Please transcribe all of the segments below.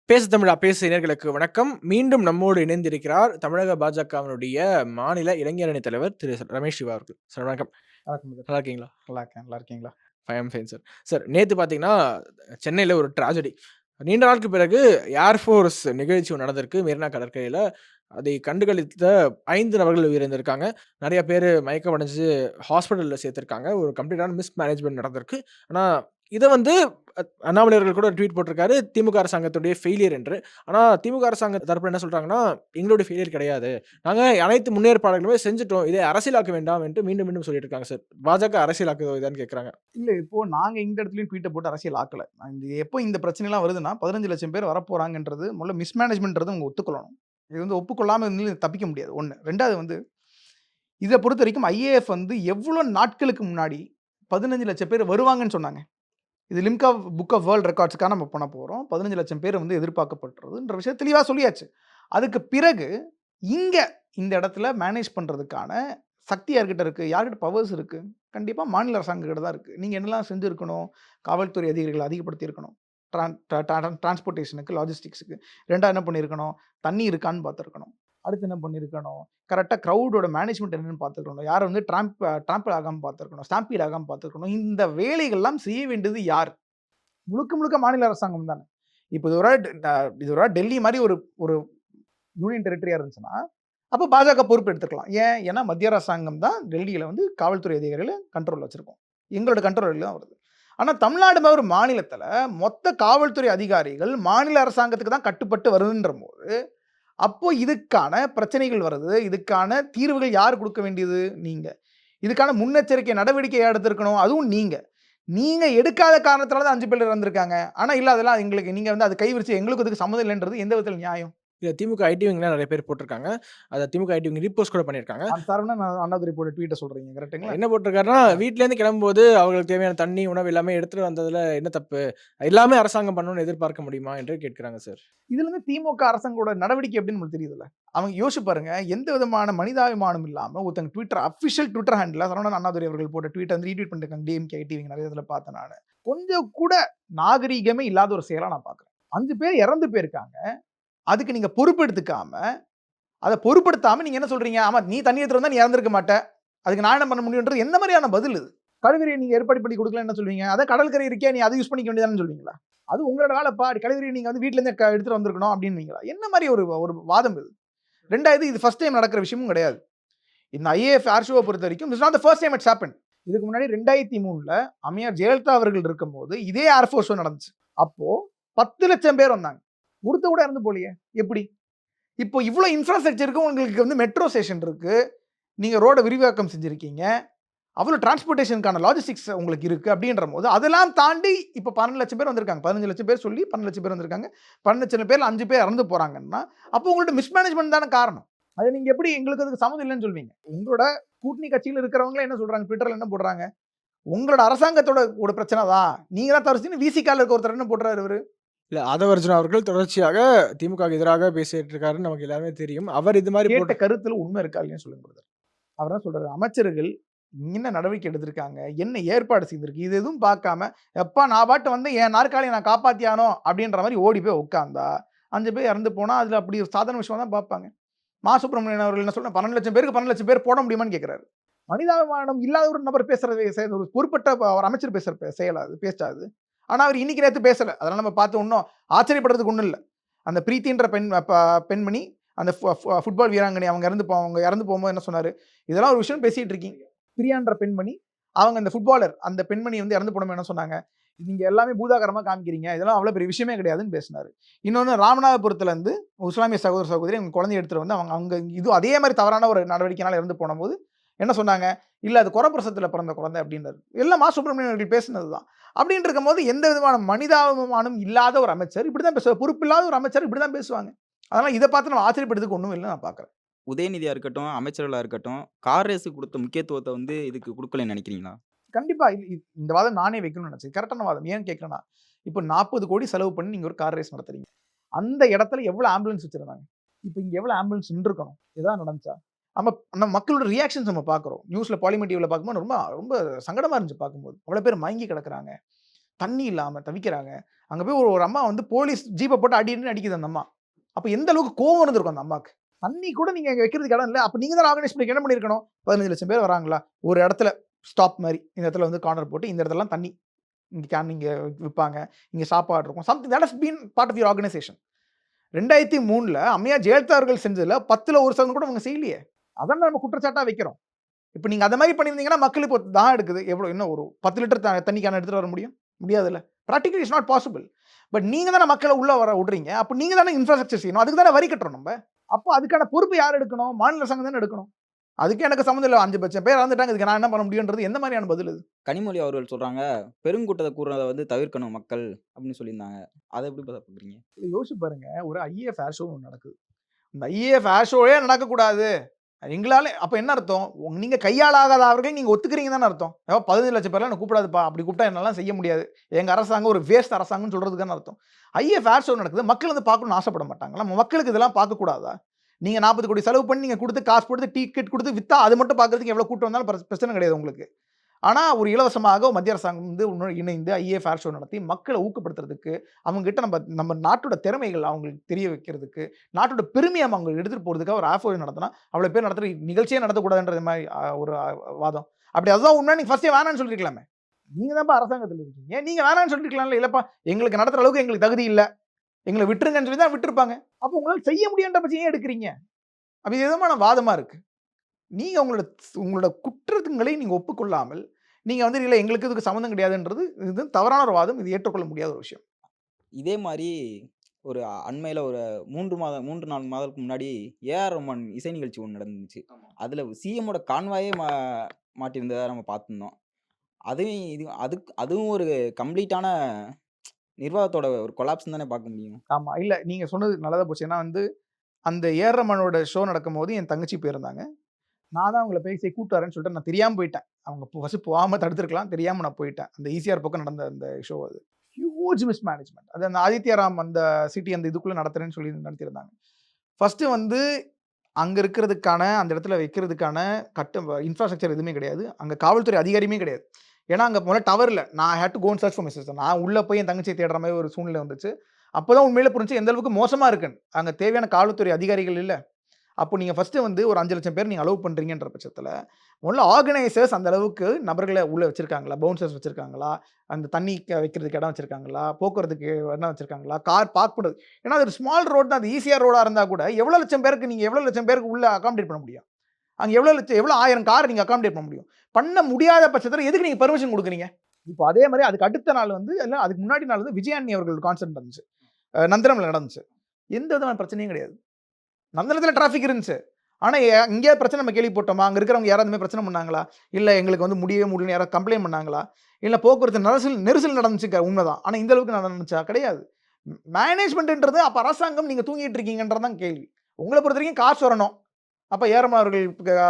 பேசு தமிழா பேசு இணையர்களுக்கு வணக்கம். மீண்டும் நம்மோடு இணைந்திருக்கிறார் தமிழக பாஜகவினுடைய மாநில இளைஞர் அணி தலைவர் திரு ரமேஷ் சிவா அவர்கள். சார் வணக்கம். வணக்கம் பிரதர். நல்லா இருக்கீங்களா? நல்லா இருக்கேன். நல்லா இருக்கீங்களா? ஐ அம் ஃபைன் சார். சார் நேத்து பார்த்தீங்கன்னா, சென்னையில ஒரு ட்ராஜடி. நீண்ட நாளுக்கு பிறகு ஏர்ஃபோர்ஸ் நிகழ்ச்சி ஒண்ணு நடந்திருக்கு மெரினா கடற்கரையில. அதை கண்டுகளித்த 5 நபர்கள் உயிரிழந்திருக்காங்க. நெறைய பேரு மயக்கம் அடைஞ்சு ஹாஸ்பிட்டல்ல சேர்த்திருக்காங்க. ஒரு கம்ப்ளீட்டான மிஸ்மேனேஜ்மென்ட் நடந்திருக்கு. ஆனா, இத வந்து அண்ணாமலை அவர்கள் கூட ட்வீட் போட்டிருக்காரு. திமுக அரசாங்கத்துடைய ஃபெயிலியர் என்று. ஆனா, திமுக அரசாங்க தரப்புல என்ன சொல்றாங்கன்னா, எங்களுடைய ஃபெயிலியர் கிடையாது. நாங்க அனைத்து முன்னேற்பாடுகளுமே செஞ்சுட்டோம். இதை அரசியலாக்க வேண்டாம் என்று மீண்டும், மீண்டும் சொல்லிட்டு இருக்காங்க சார். பாஜக அரசியலாக்குதான்னு கேட்கறாங்க. இல்ல இப்போ நாங்க இந்த இடத்துலயும் ட்வீட்ட போட்டு அரசியல் ஆக்கல. எப்போ இந்த பிரச்சனைலாம் வருதுன்னா, 15,00,000 பேர் வரப்போறாங்கன்றது முதல்ல மிஸ்மேனேஜ்மென்ட்ன்றத அவங்க ஒத்துக்கொள்ளணும். இது வந்து ஒப்புக்கொள்ளாம இருந்து தப்பிக்க முடியாது 1. 2வது வந்து இத பொறுத்தவரைக்கும் ஐஏஎஃப் வந்து எவ்வளோ நாட்களுக்கு முன்னாடி 15,00,000 பேர் வருவாங்கன்னு சொன்னாங்க. இது லிம்கா புக் ஆஃப் வேர்ல்ட் ரெக்கார்ட்ஸ்க்காக நம்ம பண்ண போறோம். 15,00,000 பேர் வந்து எதிர்பார்க்கப்படுறதுன்ற விஷயம் தெளிவா சொல்லியாச்சு. அதுக்கு பிறகு இங்க இந்த இடத்துல மேனேஜ் பண்றதுக்கான சக்தி யார்கிட்ட இருக்கு? யார்கிட்ட பவர்ஸ் இருக்கு? கண்டிப்பா மாநில அரசாங்க கிட்ட தான் இருக்கு. நீங்க என்னலாம் செஞ்சிருக்கணும்? காவல்துறை அதிகாரிகள அதிகப்படுத்தி இருக்கணும். டிரான்ஸ்போர்டேஷனுக்கு, லாஜிஸ்டிக்ஸ்க்கு. 2வது என்ன பண்ணியிருக்கணும்? தண்ணி இருக்கான்னு பார்த்துருக்கணும். அடுத்து என்ன பண்ணியிருக்கணும்? கரெக்ட்டா கிரவுடோட மேனேஜ்மென்ட் என்னன்னு பார்த்துருக்கணும். யார வந்து ட்ராம்பல் ஆகாம பார்த்துருக்கணும். ஸ்டாம்பீட் ஆகாம பார்த்துருக்கணும். இந்த வேலைகள்லாம் செய்ய வேண்டியது யார்? முழுக்க முழுக்க மாநில அரசாங்கம் தானே. இப்ப இது ஒரு டெல்லி மாரி ஒரு ஒரு யூனியன் டெரிட்டரியா இருந்துச்சுன்னா, அப்ப பாஜக பொறுப்பு எடுத்துக்கலாம். ஏன்? ஏன்னா மத்திய அரசாங்கம் தான் டெல்லியில வந்து காவல்துறை அதிகாரிகள கண்ட்ரோல்ல வச்சிருக்கோம். எங்களோட கண்ட்ரோல்ல தான் வருது. ஆனா தமிழ்நாடு மாரி ஒரு மாநிலத்தில மொத்த காவல்துறை அதிகாரிகள் மாநில அரசாங்கத்துக்கு தான் கட்டுப்பட்டு வருதுன்றபோது, அப்போ இதுக்கான பிரச்சனைகள் வருது. இதுக்கான தீர்வுகள் யார் குடுக்க வேண்டியது? நீங்க. இதுக்கான முன்னெச்சரிக்கை நடவடிக்கை எடுத்திருக்கணும். அதுவும் நீங்க. நீங்க எடுக்காத காரணத்தினால தான் 5 பேர் இறந்திருக்காங்க. ஆனா இல்ல அதெல்லாம் எங்களுக்கு நீங்க வந்து அத கை விரிச்சு எங்களுக்கும் இதுக்கும் சம்மந்தம் இல்லன்றது எந்த விதத்தில நியாயம்? இத திமுக ஐடி விங்ல நெறைய பேர் போட்டிருக்காங்க. அத திமுக ஐடி விங் ரீபோஸ்ட் கூட பண்ணியிருக்காங்க. அந்த சரவணன் அண்ணாதுரை போட்ட ட்வீட்ட சொல்றீங்க கரெக்ட்டுங்களா? என்ன போட்டிருக்காருன்னா, வீட்லேருந்து கிளம்பும்போது அவங்களுக்கு தேவையான தண்ணி, உணவு எல்லாமே எடுத்துட்டு வந்ததுல என்ன தப்பு? எல்லாமே அரசாங்கம் பண்ணணும்னு எதிர்பார்க்க முடியுமா? என்று கேட்கிறாங்க சார். இதுலருந்து திமுக அரசாங்கோட நடவடிக்கை எப்படின்னு உங்களுக்கு தெரியுதுல்ல. அவங்க யோசிச்சு பாருங்க. எந்த விதமான மனிதாபிமானம் இல்லாம ஒருத்தங்க ஆஃபிஷியல் ட்விட்டர் ஹேண்டில்ல சரவணன் அண்ணாதுரை அவர்கள் போட்ட ட்வீட்ட வந்து ரீட்வீட் பண்ணிருக்காங்க. டிஎம்கே, ஐடிவிங்க நெறைய இதுல பார்த்தேன் நானு. கொஞ்சம் கூட நாகரீகமே இல்லாத ஒரு செயலா நான் பார்க்குறேன். 5 பேர் இறந்து போயிருக்காங்க. அதுக்கு நீங்க பொறுப்பெடுத்துக்காம, அத பொறுப்படுத்தாம நீங்க என்ன சொல்றீங்க? ஆமா நீ தண்ணி எடுத்துட்டு வந்தா நீ இறந்திருக்க மாட்ட. அதுக்கு நான் என்ன பண்ண முடியும்ன்றது எந்த மாரியான பதில் இது? கழிவறைய நீங்க ஏற்பாடு பண்ணி குடுக்கலன்னு என்ன சொல்லுவீங்க? அதான் கடற்கரை இருக்கே நீ அத யூஸ் பண்ணிக்க வேண்டியதானன்னு சொல்லுவீங்களா? அது உங்களோட வேலைப்பா. கழிவறைய நீங்க வந்து வீட்ல இருந்து எடுத்துட்டு வந்திருக்கணும் அப்டின்னுவீங்களா? என்ன மாரி ஒரு ஒரு வாதம் இது? 2வது இது ஃபர்ஸ்ட் டைம் நடக்கிற விஷயமும் கிடையாது. இந்த ஐஏஎஃப் ஏர் ஷோவ பொறுத்தவரைக்கும் it's not the first time it's happened. இதுக்கு முன்னாடி 2003ல அம்மையார் ஜெயலலிதா அவர்கள் இருக்கும்போது இதே ஏர் ஃபோர்ஸ் ஷோ நடந்துச்சு. அப்போ 10,00,000 பேர் வந்தாங்க. ஒருத்தர் கூட இறந்து போலயே. எப்படி? இப்போ இவ்ளோ இன்ஃப்ராஸ்ட்ரக்சர் இருக்கு. உங்களுக்கு வந்து மெட்ரோ ஸ்டேஷன் இருக்கு. நீங்க ரோட விரிவாக்கம் செஞ்சிருக்கீங்க. அவ்வளோ டிரான்ஸ்போர்டேஷனுக்கான லாஜிஸ்டிக்ஸ் உங்களுக்கு இருக்கு அப்படின்றபோது, அதெல்லாம் தாண்டி இப்ப 12,00,000 பேர் வந்திருக்காங்க. 15,00,000 பேர் சொல்லி 12,00,000 பேர் வந்திருக்காங்க. 12,00,000 பேர்ல 5 பேர் இறந்து போறாங்கன்னா, அப்போ உங்களோட மிஸ்மேனேஜ்மென்ட் தான காரணம். அத நீங்க எப்படி எங்களுக்கு அதுக்கு சம்மந்தம் இல்லன்னு சொல்வீங்க? உங்களோட கூட்டணி கட்சியில இருக்கிறவங்களே என்ன சொல்றாங்க? ட்விட்டர்ல என்ன போடுறாங்க? உங்களோட அரசாங்கத்தோட ஒரு பிரச்சனை தான். நீங்க தான் தவறு செஞ்சீங்கன்னு விசிகால இருக்க ஒருத்தர் என்ன போடுறாரு இவரு? இல்ல ஆதவர்ஜுனா அவர்கள் தொடர்ச்சியாக திமுகவுக்கு எதிராக பேசிட்டு இருக்காருன்னு நமக்கு எல்லாமே தெரியும். அவர் இது மாரி கேட்ட போட்டு கருத்துல உண்மை இருக்கா இல்லையான்னு சொல்லுங்க பிரதர். அவர் என்ன சொல்றாரு? அமைச்சர்கள் என்ன நடவடிக்கை எடுத்திருக்காங்க? என்ன ஏற்பாடு செய்திருக்கு? இது எதுவும் பார்க்காம, "எப்பா நான் பாட்டு வந்து என் நாற்காலிய நான் காப்பாத்தியாகணும்" அப்படின்ற மாரி ஓடி போய் உட்கார்ந்தா, 5 பேர் இறந்து போனா, அதுல அப்படி ஒரு சாதாரண விஷயமா தான் பார்ப்பாங்க. மா. சுப்பிரமணியன் அவர்கள் என்ன சொல்றாரு? 12,00,000 பேருக்கு 12,00,000 பேர் போட முடியுமான்னு கேட்கிறாரு. மனிதாபிமானம் இல்லாத ஒரு நபர் பேசுறது ஒரு பொறுப்பற்ற ஒரு அமைச்சர் பேசுற செயலா அது? பேச்சா அது? ஆனா அவர் இன்னைக்கு நேத்து பேசல. அதனால நம்ம பார்த்து ஒண்ணும் ஆச்சரியப்படுறதுக்கு ஒண்ணும் இல்ல. அந்த பிரீத்தின்ற பெண்மணி, அந்த ஃபுட்பால் வீராங்கனை அவங்க இறந்து போகும்போது என்ன சொன்னாரு? இதெல்லாம் ஒரு விஷயம் பேசிட்டு இருக்கீங்க. பிரியான்ற பெண்மணி, அவங்க அந்த ஃபுட்பாலர், அந்த பெண்மணி வந்து இறந்து போனவங்க என்ன சொன்னாங்க? நீங்க எல்லாமே பூதாகரமா காமிக்கிறீங்க. இதெல்லாம் அவ்வளவு பெரிய விஷயமே கிடையாதுன்னு பேசினாரு. இன்னொன்னு ராமநாதபுரத்துல இருந்து இஸ்லாமிய சகோதர சகோதரி அவங்க குழந்தைய எடுத்துட்டு வந்து அவங்க அங்க இது அதே மாரி தவறான ஒரு நடவடிக்கையினால இறந்து போனபோது என்ன சொன்னாங்க? இல்ல அது குறப்பிரசவத்துல பிறந்த குழந்தை அப்டின்னாரு. எல்லாம் மா. சுப்பிரமணியன் அவர்கள் பேசினது தான். அப்டின்னு இருக்கும்போது எந்த விதமான மனிதாபிமானம் இல்லாத ஒரு அமைச்சர் இப்படித்தான் பேசுவார். பொறுப்பில்லாத ஒரு அமைச்சர் இப்படித்தான் பேசுவாங்க. அதனால இத பார்த்து நம்ம ஆச்சரியப்படுறதுக்கு ஒண்ணும் இல்ல நான் பார்க்கிறேன். உதயநிதியா இருக்கட்டும், அமைச்சர்களா இருக்கட்டும், கார் ரேஸுக்கு குடுத்த முக்கியத்துவத்த வந்து இதுக்கு குடுக்கலன்னு நெனைக்கிறீங்களா? கண்டிப்பா. இந்த வாதம் நானே வைக்கணும்னு நினைச்சேன். கரெக்ட்டான வாதம். ஏன்னு கேட்கிறேன்னா, இப்ப 40,00,00,000 செலவு பண்ணி நீங்க ஒரு கார் ரேஸ் நடத்துறீங்க. அந்த இடத்துல எவ்வளவு ஆம்புலன்ஸ் வச்சிருந்தாங்க? இப்ப இங்க எவ்வளவு ஆம்புலன்ஸ் நின்றுக்கணும்? ஏதாவது நடந்துச்சா? நம்ம நம்ம மக்களோட ரியாக்ஷன்ஸ் நம்ம பார்க்கிறோம். நியூஸ்ல பாலிமர் டிவில பார்க்கும்போது ரொம்ப ரொம்ப சங்கடமா இருந்துச்சு பார்க்கும்போது. அவ்வளவு பேர் மயங்கி கிடக்குறாங்க. தண்ணி இல்லாம தவிக்கிறாங்க. அங்க போய் ஒரு ஒரு அம்மா வந்து போலீஸ் ஜீப்ப போட்டு அடின்னு அடிக்குது அந்த அம்மா. அப்ப எந்த அளவுக்கு கோவம் இருந்திருக்கும் அந்த அம்மாக்கு. தண்ணி கூட நீங்க அங்க வைக்கிறதுக்கு இடம் இல்ல. அப்ப நீங்க தான் ஆர்கனைஸ் பண்ணி என்ன பண்ணியிருக்கணும்? 15,00,000 பேர் வராங்களா? ஒரு இடத்துல ஸ்டாப் மாரி. இந்த இடத்துல வந்து கார்னர் போட்டு இந்த இடத்துலலாம் தண்ணி. இங்க கேன் இங்க விப்பாங்க. இங்க சாப்பாடு இருக்கும். Something that has been part of your organisation. 2003ல அம்மையார் ஜெயலலிதா அவர்கள் செஞ்சதுல 10ல 1% கூட அவங்க செய்யலையே. அதான் நம்ம குற்றச்சாட்டா வைக்கிறோம். இப்ப நீங்க அந்த மாரி பண்ணியிருந்தீங்கன்னா, மக்கள் இப்போ தாகம் எடுக்குது. எவ்வளோ இன்னும் ஒரு 10 லிட்டர் தண்ணி கேன் எடுத்துட்டு வர முடியும்? முடியாதுல்ல. Practically it's not possible. But நீங்க தானே மக்கள உள்ள வர விடுறீங்க. அப்ப நீங்க தானே இன்ஃப்ராஸ்ட்ரக்சர் செய்யணும். அதுக்கு தானே வரி கட்டுறோம் நம்ப. அப்போ அதுக்கான பொறுப்பு யார் எடுக்கணும்? மாநில அரசாங்கம் தானே எடுக்கணும். அதுக்கு எனக்கு சம்மந்தம் இல்ல. 5,00,000 பேர் இறந்துட்டாங்க. இதுக்கு நான் என்ன பண்ண முடியும்ன்றது எந்த மாரியான பதில் இது? கனிமொழி அவர்கள் சொல்றாங்க, பெருங்கூட்டத்த கூடுறத வந்து தவிர்க்கணும் மக்கள் அப்படின்னு சொல்லியிருந்தாங்க. அத எப்படி பார்க்குறீங்க? யோசிச்சு பாருங்க. ஒரு ஐஏஎஃப் ஏர் ஷோ ஒண்ணு நடக்குது. இந்த ஐஏஎஃப் ஏர் ஷோவே நடக்கக்கூடாது. எங்களால அப்ப என்ன அர்த்தம்? நீங்க கையாளாகாத அவர்களை நீங்க ஒத்துக்கிறீங்க தானே அர்த்தம். 15,00,000 பேர்லாம் என்ன கூப்பிடாதுப்பா. அப்படி கூப்பிட்டா என்னாலாம் செய்ய முடியாது. எங்க அரசாங்கம் ஒரு வேஸ்ட் அரசாங்கம்னு சொல்றதுக்கு தானே அர்த்தம். ஐஏஎஃப் ஏர் ஷோ நடக்குது. மக்கள் வந்து பார்க்கணும்னு ஆசைப்பட மாட்டாங்களா? மக்களுக்கு இதெல்லாம் பார்க்கக்கூடாதா? நீங்க 40 கோடி செலவு பண்ணி நீங்க குடுத்து காசு போட்டு டிக்கெட் குடுத்து வித்தா அது மட்டும் பார்க்கறதுக்கு எவ்வளவு கூட்டம் வந்தாலும் பிரச்சனை கிடையாது உங்களுக்கு. ஆனா, ஒரு இலவசமாக மத்திய அரசாங்கம் வந்து இணைந்து ஐஏஎஃப் ஏர் ஷோ நடத்தி மக்கள ஊக்கப்படுத்துறதுக்கு, அவங்க கிட்ட நம்ம நாட்டோட திறமைகள் அவங்களுக்கு தெரிய வைக்கிறதுக்கு, நாட்டோட பெருமைய அவங்க எடுத்துட்டு போறதுக்காக ஒரு ஏர் ஷோ நடத்தினா, அவ்வளோ பேர் நடத்துற நிகழ்ச்சியே நடத்தக்கூடாதுன்ற மாரி ஒரு வாதம். அப்படி அதுதான் உண்மை நீங்க ஃபர்ஸ்ட்டே வேணான்னு சொல்லியிருக்கலாமே. நீங்க தான்ப்பா அரசாங்கத்துல இருக்கீங்க. நீங்க வேணான்னு சொல்லிருக்கலாம்ல. இல்லப்பா எங்களுக்கு நடத்துற அளவுக்கு எங்களுக்கு தகுதி இல்ல. எங்கள விட்டுருங்கன்னு சொல்லி தான் விட்டுருப்பாங்க. அப்போ உங்களால செய்ய முடியுன்ற பட்சம் ஏன் எடுக்கிறீங்க? அப்ப இது எதமான வாதமா இருக்கு. நீங்க உங்களோட குற்றங்களை நீங்க ஒப்புக்கொள்ளாமல், நீங்க வந்து இல்ல எங்களுக்கு இதுக்கு சம்மந்தம் கிடையாதுன்றது இது தவறான ஒரு வாதம். இது ஏற்றுக்கொள்ள முடியாத ஒரு விஷயம். இதே மாரி ஒரு அண்மையில ஒரு 3 4 மாதங்களுக்கு முன்னாடி ஏஆர் ரஹ்மான் இசை நிகழ்ச்சி ஒண்ணு நடந்துச்சு. அதுல சிஎம்மோட கான்வாயே மாட்டியிருந்தத நம்ம பார்த்திருந்தோம். அதுவும் அதுவும் ஒரு கம்ப்ளீட்டான நிர்வாகத்தோட ஒரு கொலாப்ஸ்ன்னு தானே பார்க்க முடியும். ஆமா. இல்ல நீங்க சொன்னது நல்லதா போச்சு. ஏன்னா வந்து அந்த ஏஆர் ரஹ்மானோட ஷோ நடக்கும்போது என் தங்கச்சி போயிருந்தாங்க. நான் தான் அவங்கள பேசி கூட்டு வரேன்னு சொல்லிட்டு நான் தெரியாம போயிட்டேன். அவங்க ஃபர்ஸ்ட் போகாம தடுத்துருக்கலாம். தெரியாம நான் போயிட்டேன். அந்த ஈசிஆர் பக்கம் நடந்த அந்த ஷோ அது. ஹியூஜ் மிஸ்மேனேஜ்மென்ட். அது அந்த ஆதித்யா ராம் அந்த சிட்டி அந்த இதுக்குள்ள நடத்துறேன்னு சொல்லி நடத்தியிருந்தாங்க. ஃபர்ஸ்ட் வந்து அங்க இருக்கிறதுக்கான அந்த இடத்துல வைக்கிறதுக்கான இன்ஃப்ராஸ்ட்ரக்சர் எதுவுமே கிடையாது. அங்க காவல்துறை அதிகாரியுமே கிடையாது. ஏன்னா அங்க முதல்ல டவர் இல்ல. நான் had to go and search for my sister. நான் உள்ள போய் என் தங்கச்சிய தேடுற மாரி ஒரு சூழ்நிலை வந்துச்சு. அப்பதான் உண்மையிலே புரிஞ்சுச்சு எந்த அளவுக்கு மோசமா இருக்குன்னு. அங்க தேவையான காவல்துறை அதிகாரிகள் இல்ல. அப்போ நீங்க ஃபர்ஸ்ட் வந்து ஒரு 5,00,000 பேர் நீங்க அலோவ் பண்றீங்கன்ற பட்சத்துல, முதல்ல ஆர்கனைசர்ஸ் அந்த அளவுக்கு நபர்கள உள்ள வச்சிருக்காங்களா? பவுன்சர்ஸ் வச்சிருக்காங்களா? அந்த தண்ணி வைக்கிறதுக்கு இடம் வச்சிருக்காங்களா? போக்குவரத்துக்கு இடம் வச்சிருக்காங்களா? கார் பார்க் பண்றது ஏன்னா அது ஒரு ஸ்மால் ரோட் தான். அது ஈசிஆர் ரோடா இருந்தா கூட எவ்வளோ லட்சம் பேருக்கு நீங்க எவ்வளோ லட்சம் பேருக்கு உள்ள அகாமடேட் பண்ண முடியும்? அங்க எவ்வளோ 1000 கார் நீங்க அகாமடேட் பண்ண முடியும்? பண்ண முடியாத பட்சத்துல எதுக்கு நீங்க பெர்மிஷன் குடுக்குறீங்க? இப்போ அதே மாரி அதுக்கு அடுத்த நாள் வந்து இல்ல அதுக்கு முன்னாடி நாள் வந்து விஜயாண்ணி அவர்கள் கான்சர்ட் நடந்துச்சு. நந்தனம்ல நடந்துச்சு. எந்த விதமான பிரச்சனையும் கிடையாது. நந்தனத்துல டிராஃபிக் இருந்துச்சு. ஆனா எங்கேயாவது பிரச்சனை நம்ம கேள்விப்பட்டோமா? அங்க இருக்கிறவங்க யாராவது இந்த மாரி பிரச்சனை பண்ணாங்களா? இல்ல எங்களுக்கு வந்து முடியவே முடியலன்னு யாராவது கம்ப்ளைண்ட் பண்ணாங்களா? இல்ல போக்குவரத்து நெரிசல் நடந்துச்சு உண்மதான். ஆனா இந்த அளவுக்கு நடந்துச்சா? கிடையாது. மேனேஜ்மென்ட்ன்றது அப்ப அரசாங்கம் நீங்க தூங்கிட்டு இருக்கீங்கன்றது தான் கேள்வி. உங்கள பொறுத்தவரைக்கும் காசு வரணும். அப்ப ஏஆர் அவர்கள்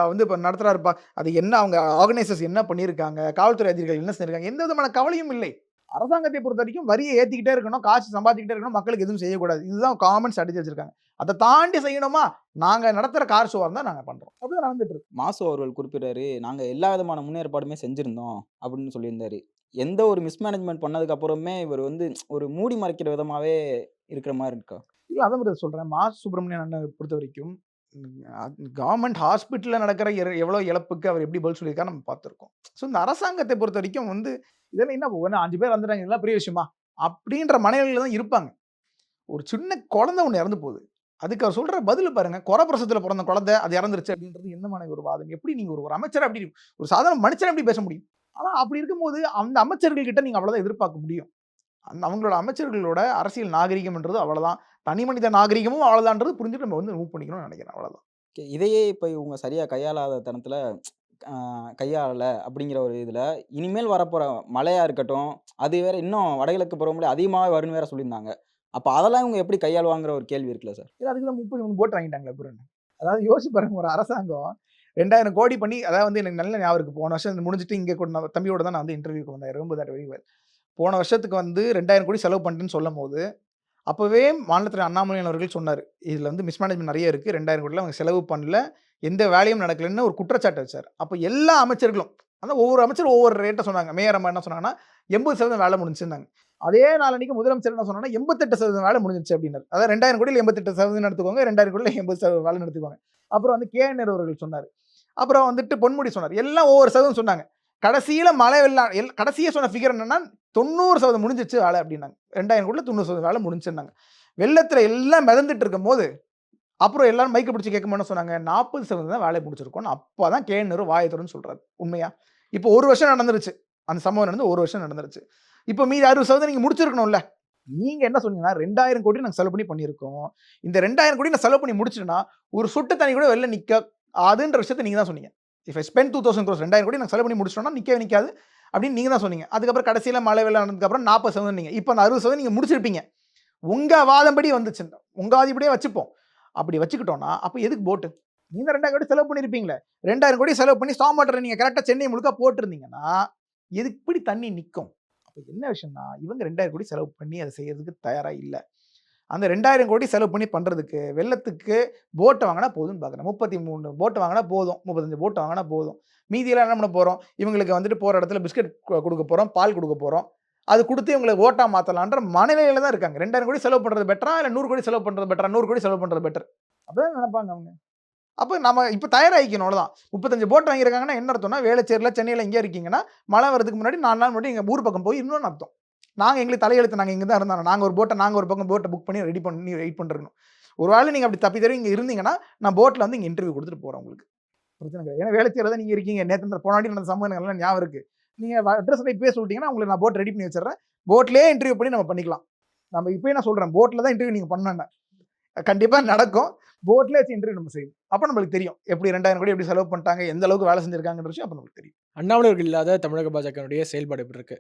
வந்து இப்ப நடத்துறாருப்பா. அது என்ன அவங்க ஆர்கனைசர்ஸ் என்ன பண்ணியிருக்காங்க? காவல்துறை அதிகாரிகள் என்ன செஞ்சிருக்காங்க? எந்த விதமான கவலையும் இல்லை. அரசாங்கத்தை பொறுத்தவரைக்கும் வரிய ஏத்திக்கிட்டே இருக்கணும். காசு சம்பாதிச்சுக்கிட்டே இருக்கணும். மக்களுக்கு எதுவும் செய்யக்கூடாது. இதுதான் காமன் ஸ்ட்ராட்டஜி வச்சிருக்காங்க. அத தாண்டி செய்யணுமா? நாங்க நடத்துற கார் ஷோவா இருந்தா நாங்க பண்றோம். அப்படிதான் நடந்துட்டு இருக்கு. மாசு அவர்கள் குறிப்பிட்டாரு, "நாங்க எல்லா விதமான முன்னேற்பாடுமே செஞ்சிருந்தோம்" அப்படின்னு சொல்லியிருந்தாரு. எந்த ஒரு மிஸ்மேனேஜ்மென்ட் பண்ணதுக்கு அப்புறமே இவர் வந்து ஒரு மூடி மறைக்கிற விதமாவே இருக்கிற மாரி இருக்கா? இல்ல அதான் பிரதர் சொல்றேன். சுப்பிரமணியன் அண்ணன பொறுத்தவரைக்கும் கவர்ன்மெண்ட் ஹாஸ்பிட்டல்ல நடக்கிற எவ்வளோ இழப்புக்கு அவர் எப்படி பதில் சொல்லியிருக்காருன்னு நம்ம பார்த்துருக்கோம். ஸோ இந்த அரசாங்கத்தை பொறுத்தவரைக்கும் வந்து இதெல்லாம் என்ன 5 பேர் வந்துட்டாங்க இதெல்லாம் பெரிய விஷயமா? அப்படின்ற மனநிலையில தான் இருப்பாங்க. ஒரு சின்ன குழந்தை ஒண்ணு இறந்து போகுது. அதுக்கு அவர் சொல்ற பதில் பாருங்க. பிரசவத்துல பிறந்த குழந்தை அது இறந்துருச்சு அப்படின்றது என்ன மாரி ஒரு வாதம்? எப்படி நீங்க ஒரு அமைச்சர் அப்படி ஒரு சாதாரண மனுஷன் எப்படி பேச முடியும்? ஆனா அப்படி இருக்கும்போது அந்த அமைச்சர்கள் கிட்ட நீங்க அவ்வளவுதான் எதிர்பார்க்க முடியும். அந்த அவங்களோட அமைச்சர்களோட அரசியல் நாகரிகம்ன்றது அவ்வளவுதான். தனி மனித நாகரிகமும் அவ்வளவுதான்றது புரிஞ்சுட்டு நம்ம வந்து மூவ் பண்ணிக்கணும்னு நினைக்கிறேன். அவ்வளவுதான். இதையே இப்ப இவங்க சரியா கையாளாத தனத்துல அ கையாளல அப்படிங்கிற ஒரு இதுல, இனிமேல் வரப்போற மழையா இருக்கட்டும், அது வேற இன்னும் வடகிழக்கு பருவமழை அதிகமாவே வரும்னு வேற சொல்லியிருந்தாங்க. அப்ப அதெல்லாம் இவங்க எப்படி கையாளுவாங்கற ஒரு கேள்வி இருக்குல்ல சார்? இல்ல அதுக்கு தான் 33 போட் வாங்கிட்டாங்களே அப்புறம். அதாவது யோசிச்சு பாருங்க ஒரு அரசாங்கம் 2000 கோடி பண்ணி அதாவது வந்து எனக்கு நல்ல ஞாபகம் இருக்கு. போன வருஷம் முடிஞ்சுட்டு இங்க கூட நான் தம்பியோட தான் நான் வந்து இன்டர்வியூக்கு வந்தேன். ரொம்ப தட் வெரி வெல். போன வருஷத்துக்கு வந்து 2000 கோடி செலவு பண்ணிட்டேன்னு சொல்லும்போது, அப்பவே மாநிலத்துறை அண்ணாமலையான் அவர்கள் சொன்னாரு. இதுல வந்து மிஸ்மேனேஜ்மென்ட் நெறைய இருக்கு. 2000 கோடில அவங்க செலவு பண்ணல. எந்த வேலையும் நடக்கலன்னு ஒரு குற்றச்சாட்டு வச்சாரு. அப்ப எல்லா அமைச்சர்களும் அதான் ஒவ்வொரு அமைச்சர் ஒவ்வொரு ரேட்ட சொன்னாங்க. மேயர் அம்மா என்ன சொன்னாங்கன்னா, 80% வேலை முடிஞ்சுச்சுன்னாங்க. அதே நாளன்னைக்கு முதலமைச்சர் என்ன சொன்னாங்கன்னா, 88% வேலை முடிஞ்சிருச்சு அப்டின்னாரு. அதாவது 2000 கோடியில 88% எடுத்துக்கோங்க. 2000 கோடியில 80% வேலைன்னு எடுத்துக்கோங்க. அப்புறம் வந்து கே.என்.நேரு அவர்கள் சொன்னாரு. அப்புறம் வந்துட்டு பொன்முடி சொன்னாரு. எல்லாம் ஒவ்வொரு சதவீதம் சொன்னாங்க. கடைசியில மழை வெள்ளம் கடைசியா சொன்ன ஃபிகர் என்னன்னா, 90% முடிஞ்சிருச்சு வேலை அப்டின்னாங்க. 2000 கோடியில 90% வேலை முடிஞ்சுச்சுன்னாங்க. வெள்ளத்துல எல்லாம் மிதந்துட்டு இருக்கும்போது, அப்புறம் எல்லாரும் மைக்க பிடிச்சு கேட்கும்போது என்ன சொன்னாங்க, 40% தான் வேலைய முடிச்சிருக்கோம்னு அப்பதான் கே.என்.நேரு வாய தொறந்து சொல்றாரு. உண்மையா? இப்போ 1 வருஷம் நடந்துருச்சு. அந்த சம்பவம் நடந்து 1 வருஷம் நடந்துருச்சு. இப்போ மீதி 60% நீங்க முடிச்சிருக்கணும்ல. நீங்க என்ன சொன்னீங்கன்னா, 2000 கோடி நாங்க செலவு பண்ணி பண்ணியிருக்கோம். இந்த 2000 கோடி நான் செலவு பண்ணி முடிச்சுட்டேன்னா, ஒரு சொட்டு தண்ணி கூட வெளில நிக்காதுன்ற விஷயத்த நீங்க தான் சொன்னீங்க. இஃப் ஐ ஸ்பெண்ட் 2000 crores 2000 கோடி நாங்க செலவு பண்ணி முடிச்சிட்டோம்னா, நிக்கவே நிக்காது அப்படின்னு நீங்க தான் சொன்னீங்க. அதுக்கப்புறம் கடைசியில மழை வெள்ளம் நடந்ததுக்கப்புறம் 40% நீங்க. இப்ப அந்த 60% நீங்க முடிச்சிருப்பீங்க. உங்க வாதம்படி வந்துச்சுன்னா, உங்க வாதிப்படியே வச்சுப்போம். அப்படி வச்சுக்கிட்டோம்னா, அப்ப எதுக்கு போட்டு? நீங்க 2000 கோடி செலவு பண்ணியிருப்பீங்களே. 2000 கோடி செலவு பண்ணி ஸ்டார்ம் வாட்டர நீங்க கரெக்ட்டா சென்னை முழுக்க போட்டிருந்தீங்கன்னா, எப்படி தண்ணி நிக்கும்? அப்ப என்ன விஷயம்னா, இவங்க 2000 கோடி செலவு பண்ணி அத செய்யறதுக்கு தயாரா இல்ல. அந்த 2000 கோடி செலவு பண்ணி பண்றதுக்கு, வெள்ளத்துக்கு போட்ட வாங்குனா போதும்னு பார்க்குறேன். 33 போட் வாங்குனா போதும். 35 போட் வாங்குனா போதும். மீதியெல்லாம் என்ன பண்ண போறோம்? இவங்களுக்கு வந்துட்டு போற இடத்துல பிஸ்கட் குடுக்க போறோம், பால் குடுக்க போறோம். அது குடுத்து இவங்கள ஓட்டா மாத்தலான்ற மனநிலையில தான் இருக்காங்க. 2000 கோடி செலவு பண்றது பெட்டரா? இல்ல 100 கோடி செலவு பண்றது பெட்டரா? 100 கோடி செலவு பண்றது பெட்டர். அப்படிதான் நெனைப்பாங்க அவங்க. அப்ப நம்ம இப்ப தயாராகிக்கணும் அவ்வளவுதான். 35 போட் வாங்கியிருக்காங்கன்னா என்ன அர்த்தம்னா, வேளச்சேரியில, சென்னையில எங்கேயோ இருக்கீங்கன்னா, மழை வரதுக்கு முன்னாடி 4 நாள் முன்னாடி எங்க ஊர் பக்கம் போயிருந்தோம்னு அர்த்தம். நாங்க எங்களுக்கு தலையெழுத்து நாங்க இங்க தான் இருந்தோம். நாங்க ஒரு பக்கம் போட்ட புக் பண்ணி ரெடி பண்ணி வெயிட் பண்ணிருக்கணும். ஒரு வேளை நீங்க அப்படி தப்பி தவறி இங்க இருந்தீங்கன்னா, நான் போட்ல வந்து இங்க இன்டர்வியூ குடுத்துட்டு போறேன் உங்களுக்கு. பிரச்சனை கிடையாது. ஏன்னா வேளச்சேரியில தான் நீங்க இருக்கீங்க. நேத்து போனாட்டி நடந்த சம்பவம் எனக்கு நல்லா ஞாபகம் இருக்கு. நீங்க அட்ரஸ் இப்பயே சொல்லிட்டீங்கன்னா, உங்களுக்கு நான் போட் ரெடி பண்ணி வச்சுடுறேன். போட்லயே இன்டர்வியூ பண்ணி நம்ம பண்ணிக்கலாம். நம்ம இப்பயே நான் சொல்றேன். போட்ல தான் இன்டர்வியூ நீங்க பண்ணணும். கண்டிப்பா நடக்கும். போட்லயே வச்சு இன்டர்வியூ நம்ம செய்வோம். அப்ப நம்மளுக்கு தெரியும். எப்படி 2000 கோடி எப்படி செலவு பண்ணிட்டாங்க, எந்த அளவுக்கு வேலை செஞ்சிருக்காங்கன்ற விஷயம் அப்ப நமக்கு தெரியும். அண்ணாமலை அவர்கள் இல்லாத தமிழக பாஜகவினுடைய செயல்பாடு எப்படி இருக்கு?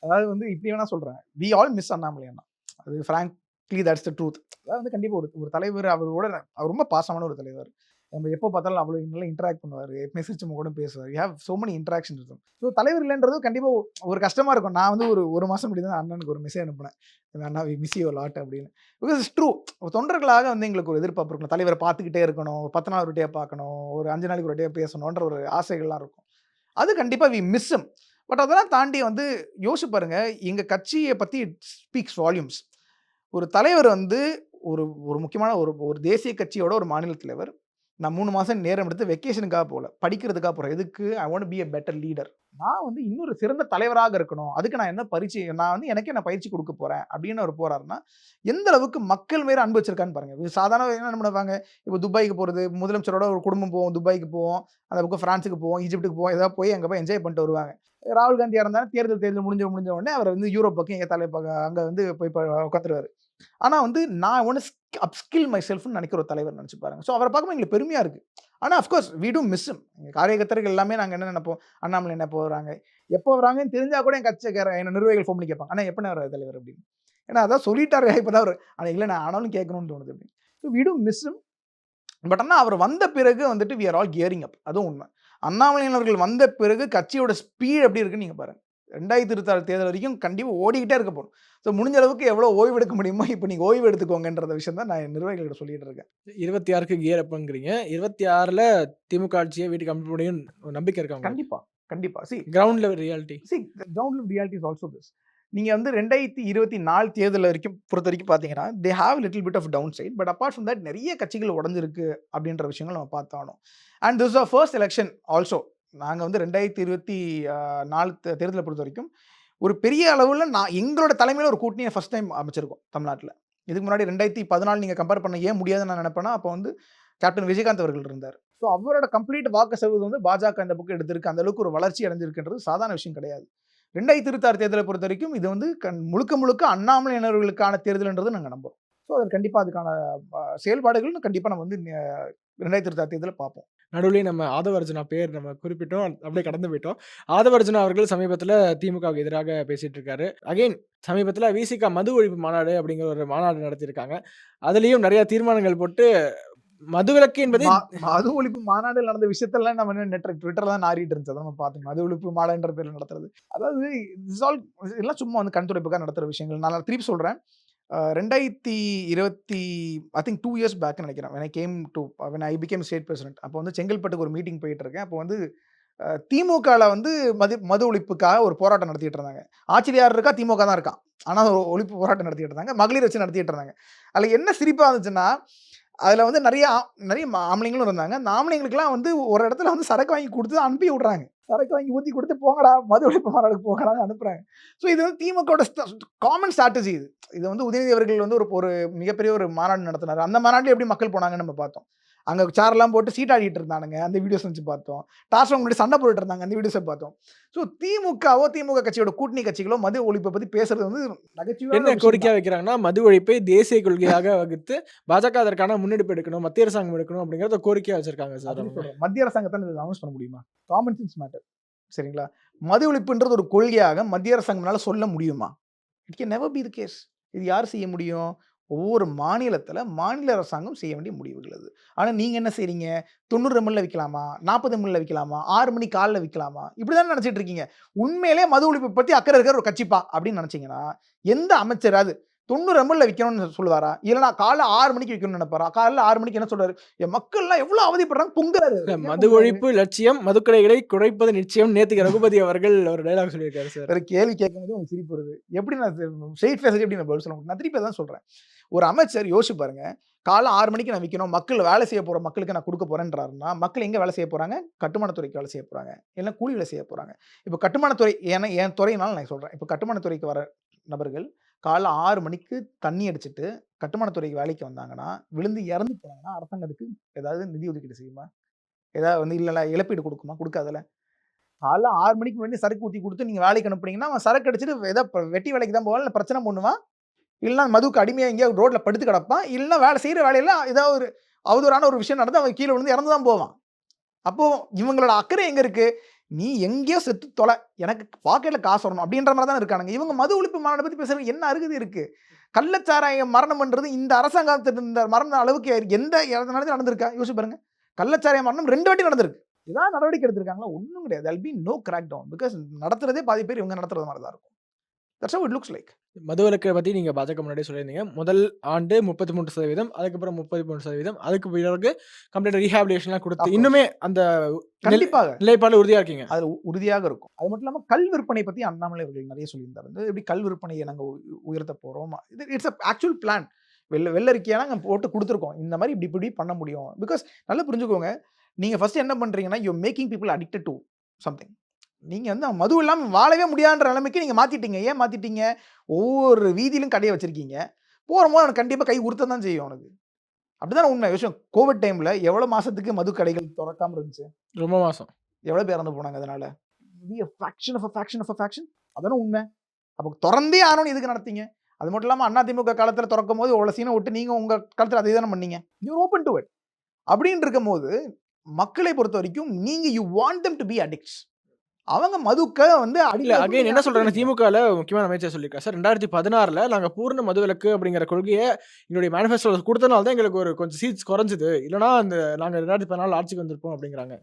அதாவது வந்து இப்படி வேணா சொல்றேன். வி ஆல் மிஸ் அண்ணாமலை அண்ணா. அது ஃபிராங்க்லி தட்ஸ் த ட்ரூத். அதாவது வந்து கண்டிப்பா ஒரு ஒரு தலைவர் அவரோட அவர் ரொம்ப பாசமான ஒரு தலைவர். நம்ம எப்போ பார்த்தாலும் அவ்வளோ நல்லா இன்டராக்ட் பண்ணுவாரு. எப்பவுமே சிரிச்சு நம்ம கூட பேசுவார். We have so many interaction இருக்கும். ஸோ தலைவர் இல்லைன்றது கண்டிப்பா ஒரு கஷ்டமா இருக்கும். நான் வந்து ஒரு மாசம் முன்னாடி தான் அண்ணனுக்கு ஒரு மெசேஜ் அனுப்புனேன். அண்ணா வி மிஸ் யூ லாட் அப்படின்னு. Because it's true. தொண்டர்களாக வந்து எங்களுக்கு ஒரு எதிர்பார்ப்பு இருக்கும். தலைவரை பார்த்துக்கிட்டே இருக்கணும். ஒரு 10 நாள் ஒரு டே பார்க்கணும். ஒரு 5 நாளைக்கு ஒரு டே பேசணுன்ற ஒரு ஆசைகள்லாம் இருக்கும். அது கண்டிப்பா வி மிஸ் ஹிம். பட் அதெல்லாம் தாண்டி வந்து யோசிச்சு பாருங்க. எங்க கட்சிய பத்தி இட் ஸ்பீக்ஸ் வால்யூம்ஸ். ஒரு தலைவர் வந்து ஒரு ஒரு முக்கியமான ஒரு ஒரு தேசிய கட்சியோட ஒரு மாநில தலைவர். நான் 3 மாசம் நேரம் எடுத்து வெக்கேஷனுக்காக போல. படிக்கிறதுக்காக போறேன். எதுக்கு? I want to be a better leader. நான் வந்து இன்னொரு சிறந்த தலைவராக இருக்கணும். அதுக்கு நான் என்ன நான் வந்து எனக்கே நான் பயிற்சி குடுக்க போறேன் அப்படின்னு அவர் போறாருன்னா, எந்த அளவுக்கு மக்கள் மேல அன்பு வச்சிருக்கான்னு பாருங்க. இது சாதாரண என்ன பண்ணுவாங்க, இப்போ துபாய்க்கு போறது, முதலமைச்சரோட ஒரு குடும்பம் போவோம். துபாய்க்கு போவோம். அந்த பக்கம் பிரான்ஸுக்கு போவோம், ஈஜிப்ட்டுக்கு போவோம். ஏதாவது போய் அங்க போய் என்ஜாய் பண்ணிட்டு வருவாங்க. ராகுல் காந்தியா இருந்தாலும் தேர்தல் முடிஞ்ச உடனே அவர் வந்து யூரோப் பக்கம் எங்க அங்க வந்து போய் உட்காந்துருவாரு. ஆனா வந்து நான் ஒண்ணு அப்ஸ்கில் மை செல்ஃப்னு நினைக்கிற ஒரு தலைவர் நினைச்சு பாருங்க. ஸோ அவரை பார்க்கும்போது எங்களுக்கு பெருமையா இருக்கு. ஆனா of course we do miss him. எங்க காரியகர்த்தர்கள் எல்லாமே நாங்க என்ன நினைப்போம், அண்ணாமலை என்ன எப்போ வராங்க, எப்போ வராங்கன்னு தெரிஞ்சா கூட என் கட்சிக்கார என்ன நிர்வாகிகள் ஃபோன் பண்ணி கேட்பாங்க, அண்ணா எப்போ வர தலைவர் அப்படின்னு. ஏன்னா அதான் சொல்லிட்டாரு இப்பதான் அவர். ஆனா இல்ல நான் ஆனாலும் கேட்கணும்னு தோணுது அப்படின்னு. So we do miss him. But ஆனா அவர் வந்த பிறகு வந்துட்டு we are all gearing up. அதுவும் உண்மை. அண்ணாமலை அவர்கள் வந்த பிறகு கட்சியோட ஸ்பீட் எப்படி இருக்குன்னு நீங்க பாருங்க. 2026 தேர்தல் வரைக்கும் கண்டிப்பா ஓடிக்கிட்டே இருக்க போறோம். ஸோ முடிஞ்ச அளவுக்கு எவ்வளோ ஓய்வு எடுக்க முடியுமோ இப்போ நீங்க ஓய்வு எடுத்துக்கோங்கன்ற விஷயம் தான் நான் என் நிர்வாகிகள்கிட்ட சொல்லிட்டு இருக்கேன். 26க்கு கியர் அப்ங்கிறீங்க. 26ல திமுக ஆட்சிய வீட்டுக்கு அனுப்ப முடியும்னு ஒரு நம்பிக்கை இருக்கா உங்களுக்கு? கண்டிப்பா, கண்டிப்பா. Ground level reality. Ground level reality is also this. நீங்க வந்து 2024 தேர்தல் வரைக்கும் பொறுத்தவரைக்கும் பார்த்தீங்கன்னா, they have little bit of down side. But apart from that நிறைய கட்சிகள் உடைஞ்சிருக்கு அப்படின்ற விஷயங்கள் நம்ம பார்த்தாகணும். And this are first election also. நாங்க வந்து 2024 தேர்தலை பொறுத்தவரைக்கும் ஒரு பெரிய அளவுல எங்களோட தலைமையில ஒரு கூட்டணியை ஃபர்ஸ்ட் டைம் அமைச்சிருக்கோம் தமிழ்நாட்டுல. இதுக்கு முன்னாடி 2014 நீங்க கம்பேர் பண்ண ஏன் முடியாதுன்னு நான் நினைப்பேன்னா, அப்போ வந்து கேப்டன் விஜயகாந்த் அவர்கள் இருந்தார். ஸோ அவரோட கம்ப்ளீட் வாக்கு சதவீதம் வந்து பாஜக இந்த பக்கம் எடுத்திருக்கு. அந்த அளவுக்கு ஒரு வளர்ச்சி அடைஞ்சிருக்குன்றது சாதாரண விஷயம் கிடையாது. 2026 தேர்தலை பொறுத்த வரைக்கும் இது வந்து முழுக்க அண்ணாமலையினர்களுக்கான தேர்தல்ன்றது நாங்கள் நம்புறோம். ஸோ அது கண்டிப்பா அதுக்கான செயல்பாடுகள் கண்டிப்பா நம்ம வந்து 2026 தேர்தலை பார்ப்போம். நடுவுலயே நம்ம ஆதவ அர்ஜுனா பேர் நம்ம குறிப்பிட்டோம். அப்படியே கடந்து போயிட்டோம். ஆதவ அர்ஜுனா அவர்கள் சமீபத்தில திமுகவுக்கு எதிராக பேசிட்டு இருக்காரு. அகைன் சமீபத்தில விசிக மது ஒழிப்பு மாநாடு அப்படிங்கிற ஒரு மாநாடு நடத்தியிருக்காங்க. அதிலயும் நிறைய தீர்மானங்கள் போட்டு மதுவிலக்கு என்பது மது ஒழிப்பு மாநாடு நடந்த விஷயத்தெல்லாம் நம்ம ட்விட்டர்ல தான் நாறிட்டு இருந்துச்சு. அதான் நம்ம பார்த்தோம். மது ஒழிப்பு மாநாடுன்ற பேர்ல நடத்துறது. அதாவது எல்லாம் சும்மா வந்து கண் துடைப்புக்காக நடத்துற விஷயங்கள். நான் திருப்பி சொல்றேன். 2020 ஐ திங்க் 2 இயர்ஸ் பேக்னு நினைக்கிறேன். when I came to when I became state president. அப்போ வந்து செங்கல்பட்டுக்கு ஒரு மீட்டிங் போயிட்டு இருக்கேன். அப்போ வந்து திமுகல வந்து மது ஒழிப்புக்காக ஒரு போராட்டம் நடத்திட்டு இருந்தாங்க. ஆட்சியில யார் இருக்கா? திமுக தான் இருக்கான். ஆனா ஒரு ஒழிப்பு போராட்டம் நடத்திட்டு இருந்தாங்க. மகளிர் வச்சு நடத்திட்டு இருந்தாங்க. அதுல என்ன சிரிப்பா இருந்துச்சுன்னா, அதுல வந்து நெறைய ஆம்பளைங்களும் இருந்தாங்க. அந்த ஆம்பளைங்களுக்கெல்லாம் வந்து ஒரு இடத்துல வந்து சரக்கு வாங்கி குடுத்து அனுப்பி விடுறாங்க. சரக்கு வாங்கி ஊத்தி குடுத்து போங்கடா, மது ஒழிப்பு மாநாடுக்கு போங்கடான்னு அனுப்புறாங்க. ஸோ இது வந்து திமுகவோட காமன் ஸ்ட்ராட்டஜி இது. இது வந்து உதயநிதி அவர்கள் வந்து ஒரு மிகப்பெரிய ஒரு மாநாடு நடத்தினாரு. அந்த மாநாட்டுல எப்படி மக்கள் போனாங்கன்னு நம்ம பார்த்தோம். அங்க சேர்லாம் போட்டு சீட்டாடிட்டு இருந்தானுங்க. அந்த வீடியோஸ் வச்சு பார்த்தோம். டாஸ்மாக் முன்னாடி சண்டை போட்டுட்டு இருந்தாங்க. அந்த வீடியோஸ பார்த்தோம். ஸோ திமுக கட்சியோட கூட்டணி கட்சிகளோ மது ஒழிப்பை பத்தி பேசுறது வந்து நகைச்சுவையான என்ன விஷயம் கோரிக்கையா தான். வைக்கிறாங்கன்னா, மது ஒழிப்பை தேசிய கொள்கையாக வகுத்து பாஜக அதற்கான முன்னெடுப்பு எடுக்கணும், மத்திய அரசாங்கம் எடுக்கணும் அப்படிங்கிறத கோரிக்கையா வச்சிருக்காங்க சார் அதுவும் அவங்க. சொல்றேன். மத்திய அரசாங்கத்தால இத அனௌன்ஸ் பண்ண முடியுமா? Common sense matter. சரிங்களா? மது ஒழிப்புன்றது ஒரு கொள்கையாக மத்திய அரசாங்கம்னால சொல்ல முடியுமா? It can never be the case. இது யார் செய்ய முடியும்? ஒவ்வொரு மாநிலத்தில மாநில அரசாங்கம் செய்ய வேண்டிய முடிவுகள் அது. ஆனா நீங்க என்ன செய்றீங்க? 90 எம்எல்ல விக்கலாமா? 40 எம்எல்ல விக்கலாமா? 6 மணி காலைல விக்கலாமா? இப்படி தானே நெனச்சிட்டு இருக்கீங்க. உண்மையிலேயே மது ஒழிப்பு பத்தி அக்கறை இருக்கிற ஒரு கட்சிப்பா அப்படின்னு நெனச்சீங்கன்னா, எந்த அமைச்சராவது 90 எம்எல்ல விக்கணும்னு சொல்லுவாரா? இல்லன்னா காலைல 6 மணிக்கு விக்கணும்னு நெனைப்பாரா? காலைல 6 மணிக்கு என்ன சொல்றாரு? என் மக்கள்லாம் எவ்வளோ அவதிப்படுறாங்க பொங்குறாரு அவரு. ஏன் மது பொங்குறாரு? ஒழிப்பு லட்சியம், மதுக்கடைகளை குறைப்பது நிச்சயம். நேத்துக்கு ரகுபதி அவர்கள் ஒரு டயலாக் சொல்லியிருக்காரு சார். ஒரு கேள்வி கேட்கும்போது உங்களுக்கு சிரிப்பு வருது. எப்படி நான் ஸ்ட்ரெயிட் ஃபேஸா எப்படி நான் பதில் சொல்ல முடியும்? நான் திருப்பி அதான் சொல்றேன். ஒரு அமைச்சர் யோசிச்சு பாருங்க. காலைல 6 மணிக்கு நான் விக்கணும். மக்கள் வேலை செய்ய போற மக்களுக்கு நான் குடுக்க போறேன்றாருன்னா, மக்கள் எங்க வேலை செய்ய போறாங்க? கட்டுமானத்துறைக்கு வேலை செய்ய போறாங்க. இல்ல கூலி வேலை செய்ய போறாங்க. இப்ப கட்டுமானத்துறை என் துறையினால நான் சொல்றேன். இப்ப கட்டுமானத்துறைக்கு வர நபர்கள் காலைல 6 மணிக்கு தண்ணி அடிச்சுட்டு கட்டுமானத்துறைக்கு வேலைக்கு வந்தாங்கன்னா, விழுந்து இறந்து போனாங்கன்னா, அரசாங்கத்துக்கு ஏதாவது நிதி ஒதுக்கீடு செய்யுமா? ஏதாவது வந்து இல்ல இழப்பீடு குடுக்குமா? குடுக்காதுல்ல. காலைல 6 மணிக்கு முன்னாடி சரக்கு ஊத்தி குடுத்து நீங்க வேலைக்கு அனுப்புனீங்கன்னா, அவன் சரக்கு அடிச்சுட்டு ஏதோ வெட்டி வேலைக்கு தான் போவான். இல்ல பிரச்சனை பண்ணுவான். இல்லன்னா மதுவுக்கு அடிமையா எங்கேயாவது ரோட்ல படுத்து கிடப்பான். இல்லன்னா வேலை செய்ற வேலையில ஏதாவது ஒரு அவதூறான ஒரு விஷயம் நடந்து அவன் கீழ விழுந்து இறந்து தான் போவான். அப்போ இவங்களோட அக்கறை எங்க இருக்கு? நீ எங்கேயோ செத்து தொல. எனக்கு பாக்கெட்ல காசு வரணும். அப்படின்ற மாரி தானே இருக்கானுங்க. இவங்க மது ஒழிப்பு மாநாட பத்தி பேசுறதுக்கு என்ன அருகதை இருக்கு? கள்ளச்சாராயம் மரணம்ன்றது இந்த அரசாங்கத்தின் இந்த மரண அளவுக்கு எந்த இடத்துலயாவது நடந்திருக்கா? யோசிச்சு பாருங்க. கள்ளச்சாராய மரணம் 2 வாட்டி நடந்திருக்கு. ஏதாவது நடவடிக்கை எடுத்திருக்காங்களா? ஒண்ணும் கிடையாது. There will be no crack down. Because நடத்துறதே பாதி பேர் இவங்க நடத்துறது மாரி தான் இருக்கும். That's how it looks like. மதுவிலக்க பத்தி நீங்க பாஜக முன்னாடியே சொல்லியிருந்தீங்க. முதல் ஆண்டு 33%, அதுக்கப்புறம் 33%, அதுக்கு பிறகு கம்ப்ளீட் ரீஹாபிலிடேஷன்லாம் குடுத்து, ஆஃப் கோர்ஸ். இன்னுமே அந்த கண்டிப்பாக. நிலைப்பாடுல உறுதியா இருக்கீங்க. அதுல உறுதியாக இருக்கும். அது மட்டும் இல்லாம கல் விற்பனை பத்தி அண்ணாமலை அவர்கள் நெறைய சொல்லியிருந்தாரு. வந்து எப்படி கல் விற்பனைய நாங்க உயர்த்த போறோம். It's actual plan. வெள்ளரிக்கையா நாங்க போட்டு குடுத்துருக்கோம். இந்த மாரி இப்படி இப்படி பண்ண முடியும். பிகாஸ் நல்லா புரிஞ்சுக்கோங்க. நீங்க ஃபர்ஸ்ட் என்ன பண்றீங்கன்னா, you are making people addicted do something. நீங்க வந்து மது இல்லாம வாழவே முடியாதுன்ற நிலைமைக்கு நீங்க மாத்திட்டீங்க. ஏன் மாத்திட்டீங்க? ஒவ்வொரு வீதியிலும் கடைய வச்சிருக்கீங்க. போகும்போது அவனுக்கு கண்டிப்பா கை உறுத்த தான் செய்யும் அவனுக்கு. அப்படிதானே உண்மை விஷயம். கோவிட் டைம்ல எவ்வளவு மாசத்துக்கு மது கடைகள் தொறக்காம இருந்துச்சு? ரொம்ப மோசம். எவ்வளோ பேர் இறந்து போனாங்க அதனால? ஃபிராக்ஷன். அதானே உண்மை. அப்ப தொறந்தே ஆகணும்னு எதுக்கு நடத்தீங்க? அது மட்டும் இல்லாம அதிமுக காலத்துல தொறக்கும்போது அவ்வளோ சீன விட்டு நீங்க உங்க காலத்துல அதே தானே பண்ணீங்க. You are open to it. அப்படின்னு இருக்கும்போது, மக்களை பொறுத்தவரைக்கும் நீங்க you want them to be addicts. அவங்க மதுக்க வந்து இல்ல அடிமையா அகைன் என்ன சொல்றாங்கன்னா, ஆக்கிட்டீங்க. திமுகல முக்கியமான அமைச்சர் சொல்லியிருக்காரு சார். 2016ல நாங்க பூரண மதுவிலக்கு அப்படிங்கிற கொள்கைய எங்களுடைய மேனிஃபெஸ்டோல குடுத்தனால தான் எங்களுக்கு ஒரு கொஞ்சம் சீட்ஸ் குறைஞ்சது. இல்லன்னா நாங்க 2014 ஆட்சிக்கு வந்திருப்போம் அப்படிங்கிறாங்க.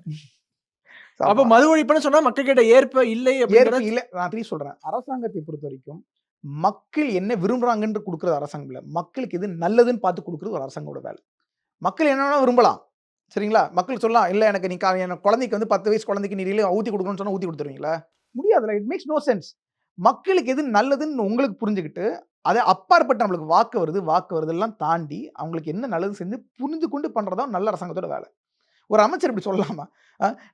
அப்ப மது ஒழிப்புன்னு சொன்னா மக்கள் கிட்ட ஏற்ப இல்லை ஏற்பு அப்படிங்கிற இல்ல. நான் திருப்பி சொல்றேன். அரசாங்கத்தை பொறுத்தவரைக்கும் மக்கள் என்ன விரும்புறாங்கன்னு குடுக்குறது அரசாங்கம் இல்ல. மக்களுக்கு எது நல்லதுன்னு பார்த்து குடுக்குறது ஒரு அரசாங்கத்தோட வேலை. மக்கள் என்ன வேணா விரும்பலாம். சரிங்களா? மக்கள் சொல்லலாம், "இல்ல எனக்கு நீ என் குழந்தைக்கு வந்து 10 வயசு குழந்தைக்கு நீ ஊத்தி குடுக்கணும்னு சொன்னா ஊத்தி குடுத்துருவீங்களா?" முடியாதுல்ல. It makes no sense. மக்களுக்கு எது நல்லதுன்னு உங்களுக்கு புரிஞ்சுகிட்டு, அத அப்பாற்பட்டு நம்மளுக்கு வாக்கு வருதெல்லாம் தாண்டி, அவங்களுக்கு என்ன நல்லது செஞ்சு புரிந்து கொண்டு பண்றது தான் நல்ல அரசாங்கத்தோட வேலை. ஒரு அமைச்சர் இப்படி சொல்லலாமா?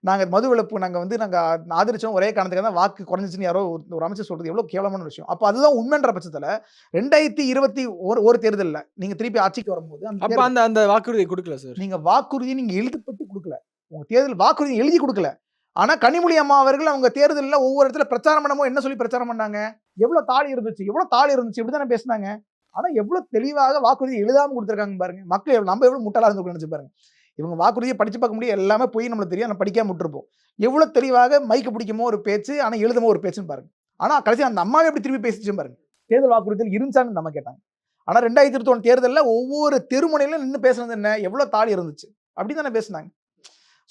நாங்க மது விலக்கு நாங்க ஆதரிச்சோம் ஒரே காரணத்துக்காக தான் வாக்கு குறைஞ்சுச்சுன்னு யாரோ ஒரு அமைச்சர் சொல்றது எவ்வளவு கேவலமான விஷயம். அப்ப அதுதான் உண்மைன்ற பட்சத்துல 2021 தேர்தல்ல நீங்க திருப்பி ஆட்சிக்கு வரும்போது அப்ப அந்த வாக்குறுதியை குடுக்கல சார். நீங்க வாக்குறுதியை நீங்க எழுதப்பட்டு குடுக்கல. உங்க தேர்தல் வாக்குறுதி எழுதி குடுக்கல. ஆனா கனிமொழி அம்மா அவர்கள் அவங்க தேர்தல்ல ஒவ்வொரு இடத்துல பிரச்சாரம் பண்ணும்போது என்ன சொல்லி பிரச்சாரம் பண்ணாங்க? எவ்வளவு தாலி இருந்துச்சு இப்படி தானே பேசுனாங்க. ஆனா எவ்வளவு தெளிவாக வாக்குறுதி எழுதாம குடுத்திருக்காங்க பாருங்க. மக்கள் நம்ம எவ்வளவு முட்டாளா இருந்திருக்கோம்னு நினைச்சு பாருங்க. இவங்க வாக்குறுதியை படிச்சு பார்க்க முடியும் எல்லாமே போய் நம்மளுக்கு தெரியும். நம்ம படிக்காம விட்டுருப்போம். எவ்வளவு தெளிவாக மைக்க பிடிக்குமோ ஒரு பேச்சு, ஆனா எழுதுமோ ஒரு பேச்சுன்னு பாருங்க. ஆனா கடைசியா அந்த அம்மாவே எப்படி திருப்பி பேசிச்சு பாருங்க. தேர்தல் வாக்குறுதியில் இருந்துச்சான்னு நம்ம கேட்டாங்க. ஆனா 2021 தேர்தல்ல ஒவ்வொரு தெருமுனையிலும் நின்னு பேசுனது என்ன? எவ்வளவு தாலி இருந்துச்சு. அப்படி தானே பேசுனாங்க.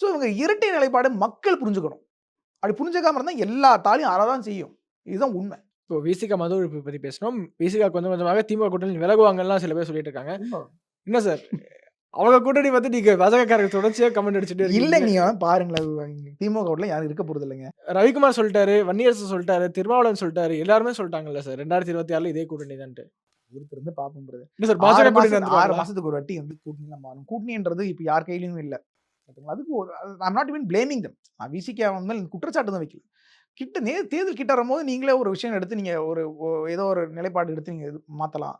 சோ இவங்க இரட்டை நிலைப்பாடு மக்கள் புரிஞ்சுக்கணும். அப்படி புரிஞ்சுக்காம இருந்தா எல்லா தாலியும் அறதான் செய்யும். இதுதான் உண்மை. இப்போ விசிக மது ஒழிப்பு பத்தி பேசினோம். விசிக கொஞ்சம் கொஞ்சமாக திமுக கூட்டணியில் விலகுவாங்கலாம் சில பேர் சொல்லிட்டு இருக்காங்க. உண்மை. என்ன சார்? அவங்க கூட்டணி பார்த்து நீங்க பாஜகக்காரங்க தொடர்ச்சியா கமெண்ட் அடிச்சுட்டே இருக்கீங்க. இல்லைங்க. நீங்க வேணா பாருங்களேன். திமுகவுல யாரும் இருக்க போறது இல்லைங்க. ரவிக்குமார் சொல்லிட்டாரு, வன்னியரசு சொல்லிட்டாரு, திருமாவளவன் சொல்லிட்டாரு. எல்லாருமே சொல்லிட்டாங்கல்ல சார். 2026ல இதே கூட்டணி தான்ட்டு. பொறுத்திருந்து பார்ப்போம் பிரதர். இல்ல சார் 6 பாஜக கூட்டணி மாசத்துக்கு வந்துருவாங்களா? மாசத்துக்கு ஒரு வாட்டி வந்து கூட்டணிலாம் மாறும். கூட்டணின்றது இப்ப யார் கையிலயும் இல்ல. பாத்தீங்களா? அதுக்கு ஒரு I am not even blaming them. VCK அவங்க மேல குற்றச்சாட்டு தான் வைக்கல. தேர்தல் கிட்ட வரும்போது நீங்களே ஒரு விஷயம் எடுத்து நீங்க ஏதோ ஒரு நிலைப்பாடு எடுத்து நீங்க மாத்தலாம்.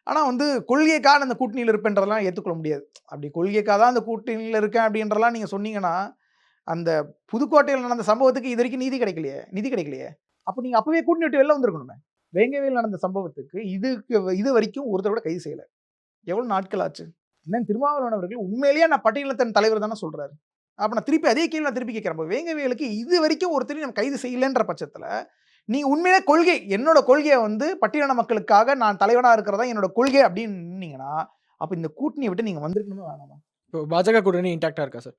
ஆனா வந்து கொள்கைக்காக அந்த கூட்டணியில இருப்பேன்றதெல்லாம் ஏத்துக்கொள்ள முடியாது. அப்படி கொள்கைக்காக தான் அந்த கூட்டணியில இருக்கேன் அப்படின்றலாம் நீங்க சொன்னீங்கன்னா, அந்த புதுக்கோட்டையில நடந்த சம்பவத்துக்கு இதுவரைக்கும் நிதி கிடைக்கலையே. அப்ப நீங்க அப்பவே கூட்டணி விட்டு வெளில வந்திருக்கணுமே. வேங்கவேல் நடந்த சம்பவத்துக்கு இது வரைக்கும் ஒருத்தர் கூட கைது செய்யல. எவ்வளவு நாட்கள் ஆச்சு? அண்ணன் திருமாவளவன் அவர்கள் உண்மையிலேயே நான் பட்டியலினத்தின் தலைவர் தானே சொல்றாரு. அப்ப நான் திருப்பி அதே கேள்வி நான் திருப்பி கேட்கிறேன். அப்ப வேங்கவேலுக்கு இது வரைக்கும் ஒருத்தரையும் நம்ம கைது செய்யலன்ற பட்சத்துல, நீங்க உண்மையிலே என்னோட கொள்கைய வந்து பட்டியலின மக்களுக்காக நான் தலைவனா இருக்கிறதா என்னோட கொள்கை அப்படின்னு நின்னீங்கன்னா, அப்ப இந்த கூட்டணிய விட்டு நீங்க வந்திருக்கணுமே வேணாமா? இப்போ பாஜக கூட்டணி இன்டாக்ட்டா இருக்கா சார்?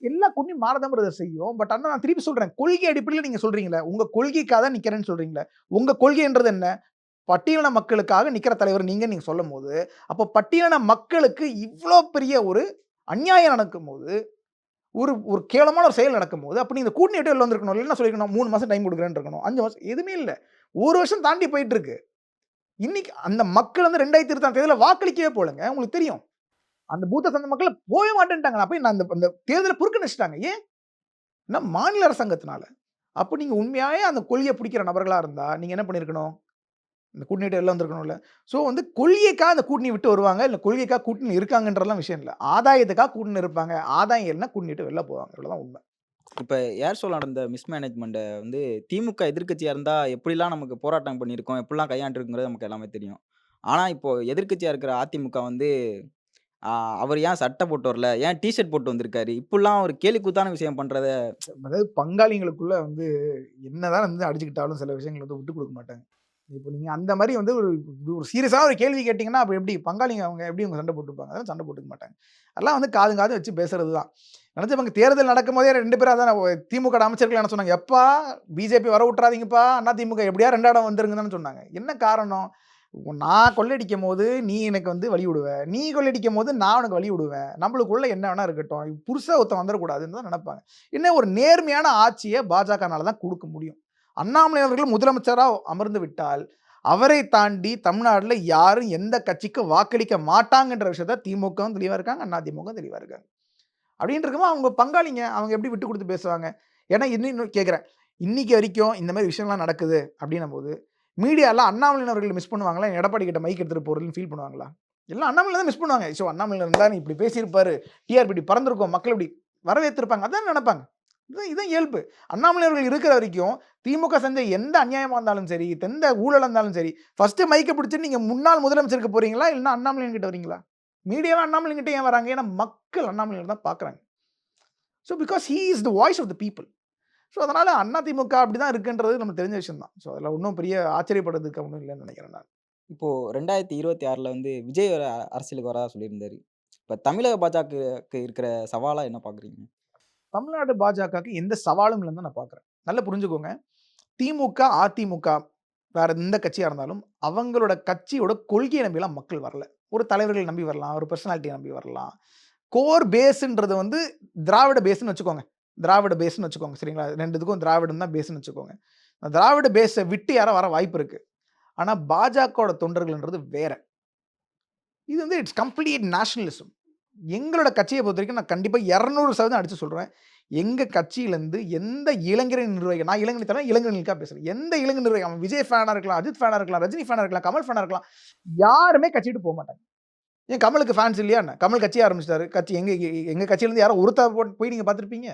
எல்லா கூட்டணியும் மாறதான் பிரதர் செய்யும். பட் ஆனா நான் திருப்பி சொல்றேன். கொள்கை அடிப்படையில நீங்க சொல்றீங்களே, உங்க கொள்கைக்காக தான் நிக்கிறேன்னு சொல்றீங்களே. உங்க கொள்கைன்றது என்ன? பட்டியலின மக்களுக்காக நிக்கிற தலைவர் நீங்க சொல்லும்போது, அப்ப பட்டியலின மக்களுக்கு இவ்ளோ பெரிய ஒரு அநியாயம் நடக்கும்போது, ஒரு ஒரு கேவலமான ஒரு செயல் நடக்கும்போது, அப்ப நீங்க இந்த கூட்டணி விட்டு வெளில வந்திருக்கணும். இல்ல என்ன சொல்லிருக்கணும்? 3 மாசம் டைம் குடுக்குறேன்னு இருக்கணும். 5 மாசம் எதுவுமே இல்ல. 1 வருஷம் தாண்டி போயிட்டு இருக்கு. இன்னைக்கு அந்த மக்கள் வந்து 2026 தேர்தல்ல வாக்களிக்கவே போலங்க. உங்களுக்கு தெரியும். அந்த பூத்த சந்த மக்கள் போவே மாட்டேன்ட்டாங்க. அப்ப நான் அந்த அந்த தேர்தல புறக்கணிச்சுட்டாங்க. ஏன்? மாநில அரசாங்கத்தினால. அப்ப நீங்க உண்மையாவே அந்த கொள்கைய பிடிக்கிற நபர்களா இருந்தா, நீங்க என்ன பண்ணியிருக்கணும்? இந்த கூட்டணி விட்டு வெளில வந்திருக்கணும்ல. ஸோ வந்து கொள்கைக்காக அந்த கூட்டணி விட்டு வருவாங்க. இல்ல கொள்கைக்காக கூட்டணி இருக்காங்கன்றதெல்லாம் விஷயம் இல்ல. ஆதாயத்துக்காக கூட்டணி இருப்பாங்க. ஆதாயம் இல்லன்னா கூட்டணி விட்டு வெளில போவாங்க. இவ்வளவுதான் உண்மை. இப்ப ஏர்சோல் நடந்த மிஸ்மேனேஜ்மெண்ட்ட வந்து திமுக எதிர்க்கட்சியா இருந்தா எப்படிலாம் நமக்கு போராட்டம் பண்ணியிருக்கோம், எப்படிலாம் கையாண்டுருக்குங்கிறது நமக்கு எல்லாமே தெரியும். ஆனா, இப்போ எதிர்க்கட்சியா இருக்கிற அதிமுக வந்து, ஆ அவர் ஏன் சட்டை போட்டு வரல? ஏன் டீ ஷர்ட் போட்டு வந்திருக்காரு? இப்படிலாம் ஒரு கேலி கூத்தான விஷயம் பண்றத அதாவது பங்காளிங்களுக்குள்ள வந்து என்னதான் வந்து அடிச்சுக்கிட்டாலும் சில விஷயங்கள் வந்து விட்டுக் குடுக்க மாட்டாங்க. இப்போ நீங்க அந்த மாரி வந்து ஒரு ஒரு சீரியஸான ஒரு கேள்வி கேட்டீங்கன்னா, அப்ப எப்படி பங்காளிங்க அவங்க எப்படி அவங்க சண்டை போட்டுப்பாங்க? அதெல்லாம் சண்டை போட்டுக்க மாட்டாங்க. அதெல்லாம் வந்து காதும் காதும் வச்சு பேசுறது தான். நெனச்சவங்க தேர்தல் நடக்கும்போதே 2 பேரும் அதான் திமுக அமைச்சர்கள் என்ன சொன்னாங்க? "எப்பா பிஜேபி வர விட்டுறாதீங்கப்பா. அதிமுக எப்படியா 2 இடம் வந்துருங்கன்னு" தானே சொன்னாங்க. என்ன காரணம்? நான் கொள்ளையடிக்கும்போது நீ எனக்கு வந்து வழி விடுவ. நீ கொள்ளையடிக்கும்போது நான் உனக்கு வழி விடுவேன். நம்மளுக்குள்ள என்ன வேணா இருக்கட்டும். புதுசா ஒருத்தன் வந்துரக்கூடாதுன்னு தான் நெனைப்பாங்க. என்ன ஒரு நேர்மையான ஆட்சிய பாஜகனால தான் குடுக்க முடியும். அண்ணாமலை அவர்கள் முதலமைச்சரா அமர்ந்து விட்டால், அவரை தாண்டி தமிழ்நாடுல யாரும் எந்த கட்சிக்கு வாக்களிக்க மாட்டாங்கன்ற விஷயத்த திமுகவும் தெளிவா இருக்காங்க. அதிமுகவும் தெளிவா இருக்காங்க. அப்படின்னு இருக்கும்போது அவங்க பங்காளிங்க. அவங்க எப்படி விட்டு குடுத்து பேசுவாங்க? ஏன்னா இன்னும் கேட்கிறேன். இன்னைக்கு வரைக்கும் இந்த மாரி விஷயம்லாம் நடக்குது அப்படின்னும்போது, மீடியால அண்ணாமலை அவர்கள் மிஸ் பண்ணுவாங்களா? எடப்பாடி கிட்ட மைக் எடுத்துட்டு போறதுன்னு ஃபீல் பண்ணுவாங்களா? எல்லாம் அண்ணாமலை தான் மிஸ் பண்ணுவாங்க. அண்ணாமலை இருந்தா நீ இப்படி பேசியிருப்பாரு. டிஆர்பி இப்படி பறந்திருக்கும். மக்கள் இப்படி வரவேற்றிருப்பாங்க. அதான் நெனைப்பாங்க. இதான் இயல்பு. அண்ணாமலை அவர்கள் இருக்கிற வரைக்கும், திமுக செஞ்ச எந்த அநியாயமா இருந்தாலும் சரி, எந்த ஊழலா இருந்தாலும் சரி, ஃபர்ஸ்ட்டு மைக்க பிடிச்சுட்டு நீங்க முன்னாள் முதலமைச்சருக்கு போறீங்களா? இல்லன்னா அண்ணாமலையின் கிட்ட வரீங்களா? மீடியாவே அண்ணாமலை கிட்ட ஏன் வராங்க? ஏன்னா மக்கள் அண்ணாமலைய தான் பார்க்குறாங்க. Because he is the voice of the people. அதனால அதிமுக அப்படிதான் இருக்குன்றது நமக்கு தெரிஞ்ச விஷயம் தான். அதில ஒண்ணும் பெரிய ஆச்சரியப்படுறதுக்கு ஒண்ணும் இல்லன்னு நெனைக்கிறேன் நான். இப்போ 2026ல வந்து விஜய் அரசியலுக்கு வரதா சொல்லியிருந்தாரு. இப்ப தமிழக பாஜகக்கு இருக்கிற சவாலா என்ன பார்க்குறீங்க? தமிழ்நாடு பாஜகவுக்கு எந்த சவாலும் இல்லன்னு தான் நான் பார்க்குறேன். நல்லா புரிஞ்சுக்கோங்க. திமுக, அதிமுக வேற எந்த கட்சியா இருந்தாலும், அவங்களோட கட்சியோட கொள்கைய நம்பிலாம் மக்கள் வரல. ஒரு தலைவர்கள நம்பி வரலாம், ஒரு பெர்சனாலிட்டிய நம்பி வரலாம். கோர் பேஸ்ன்றது வந்து திராவிட பேஸ்ன்னு வச்சுக்கோங்க. திராவிட பேஸ்ன்னு வச்சுக்கோங்க. சரிங்களா? 2 இதுக்கும் திராவிடம் தான் பேஸ்ன்னு வச்சுக்கோங்க. திராவிட பேஸ விட்டு யாரோ வர வாய்ப்பு இருக்கு. ஆனா பாஜகவோட தொண்டர்கள்ன்றது வேற. இது வந்து இட்ஸ் கம்ப்ளீட் நேஷனலிசம். எங்களோட கட்சிய பொறுத்தவரைக்கும் நான் கண்டிப்பா 200% அடிச்சு சொல்றேன். எங்க கட்சியிலருந்து எந்த இளைஞரணி நிர்வாகி நான் இளைஞரணி தவிர இளைஞர்களுக்காக பேசுறேன். எந்த இளைஞர் நிர்வாகி அவன் விஜய் ஃபேனா இருக்கலாம், அஜித் ஃபேனா இருக்கலாம், ரஜினி ஃபேனா இருக்கலாம், கமல் ஃபேனா இருக்கலாம். யாருமே கட்சி விட்டு போமாட்டாங்க. ஏன் கமலுக்கு ஃபேன்ஸ் இல்லையா என்ன? கமல் கட்சி ஆரம்பிச்சுட்டாரு. எங்க எங்க கட்சியிலருந்து யாரோ ஒருத்தர் போய் நீங்க பார்த்திருப்பீங்க.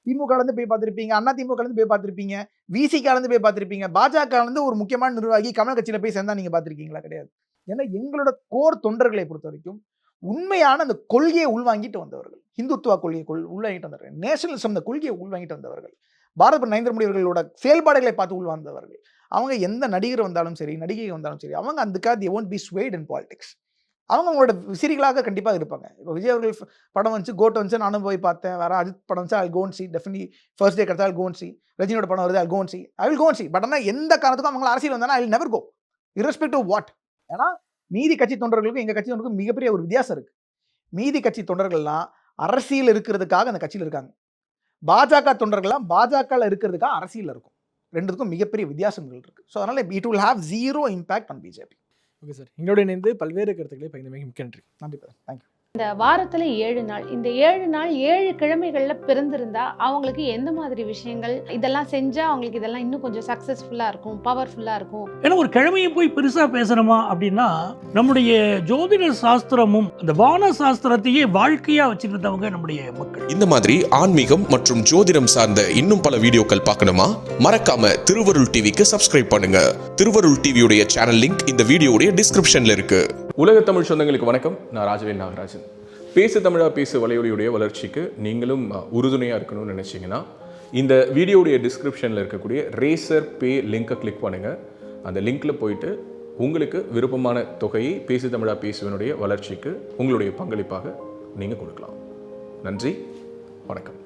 திமுகலருந்து போய் பார்த்திருப்பீங்க. அண்ணா திமுகலருந்து போய் பார்த்திருப்பீங்க. விசிகலருந்து போய் பார்த்திருப்பீங்க. பாஜகலருந்து ஒரு முக்கியமான நிர்வாகி கமல் கட்சியில போய் சேர்ந்தா நீங்க பார்த்திருக்கீங்களா? கிடையாது. ஏன்னா எங்களோட கோர் தொண்டர்களை பொறுத்தவரைக்கும் உண்மையான அந்த கொள்கையை உள்வாங்கிட்டு வந்தவர்கள். இந்துத்துவ கொள்கையை உள்வாங்கிட்டு வந்தவர்கள். நேஷனலிசம் அந்த கொள்கையை உள்வாங்கிட்டு வந்தவர்கள். பாரத நரேந்திர மோடி அவர்களோட செயல்பாடுகளை பார்த்து உள்வார்ந்தவர்கள். அவங்க எந்த நடிகர் வந்தாலும் சரி, நடிகை வந்தாலும் சரி, அவங்க அதுக்காக they won't be swayed in politics. அவங்க அவங்களோட விசிறிகளாக கண்டிப்பா இருப்பாங்க. இப்போ விஜய் அவர்கள் படம் வந்துச்சு, கோட் வந்துச்சு நானும் போய் பார்த்தேன். வேற அஜித் படம் வந்துச்சு, I'll go and see. Definitely first day கிடைச்சா I'll go and see. ரஜினியோட படம் வருது, I'll go and see. I will go and see. But ஆனா எந்த காரணத்துக்கும் அவங்க அரசியல் வந்தானா I will never go. Irrespective of what. ஏன்னா மீதி கட்சி தொண்டர்களுக்கும் எங்க கட்சி தொண்டர்களுக்கும் மிகப்பெரிய ஒரு வித்தியாசம் இருக்கு. மீதி கட்சி தொண்டர்கள்லாம் அரசியல் இருக்கிறதுக்காக அந்த கட்சியில் இருக்காங்க. பாஜக தொண்டர்கள்லாம் பாஜகவில் இருக்கிறதுக்காக அரசியல் இருக்கும். ரெண்டுத்துக்கும் மிகப்பெரிய வித்தியாசங்கள் இருக்கு. ஸோ அதனால it will have zero impact on BJP. Okay sir. எங்களோட இணைந்து பல்வேறு கருத்துக்களை பகிர்ந்தமைக்கு மிக்க நன்றி. நன்றி. தேங்க்யூ. இந்த வாரத்துல 7 நாள், இந்த 7 நாள் 7 கிழமைகள்ல பிறந்திருந்தா அவங்களுக்கு எந்த மாதிரி விஷயங்கள் இதெல்லாம் செஞ்சா அவங்களுக்கு இதெல்லாம் இன்னும் கொஞ்சம் சக்சஸ்ஃபுல்லா இருக்கும், பவர்ஃபுல்லா இருக்கும்? ஏன்னா ஒரு கிழமையை போய் பெருசா பேசணுமா அப்படின்னா, நம்முடைய ஜோதிட சாஸ்திரமும் அந்த வான சாஸ்திரத்தையே வாழ்க்கையா வச்சிருந்தவங்க நம்முடைய மக்கள். இந்த மாதிரி ஆன்மீகம் மற்றும் ஜோதிடம் சார்ந்த இன்னும் பல வீடியோக்கள் பார்க்கணுமா? மறக்காம திருவருள் டிவிக்கு சப்ஸ்கிரைப் பண்ணுங்க. திருவருள் டிவியுடைய சேனல் லிங்க் இந்த வீடியோடைய டிஸ்கிரிப்ஷன்ல இருக்கு. உலக தமிழ் சொந்தங்களுக்கு வணக்கம். நான் ராஜவேல் நாகராஜன். பேசு தமிழா பேசு வலையொலியுடைய வளர்ச்சிக்கு நீங்களும் உறுதுணையாக இருக்கணும்னு நினச்சிங்கன்னா இந்த வீடியோடைய டிஸ்கிரிப்ஷனில் இருக்கக்கூடிய ரேசர் பே லிங்கை கிளிக் பண்ணுங்கள். அந்த லிங்க்கில் போயிட்டு உங்களுக்கு விருப்பமான தொகையை பேசு தமிழா பேசுவனுடைய வளர்ச்சிக்கு உங்களுடைய பங்களிப்பாக நீங்கள் கொடுக்கலாம். நன்றி, வணக்கம்.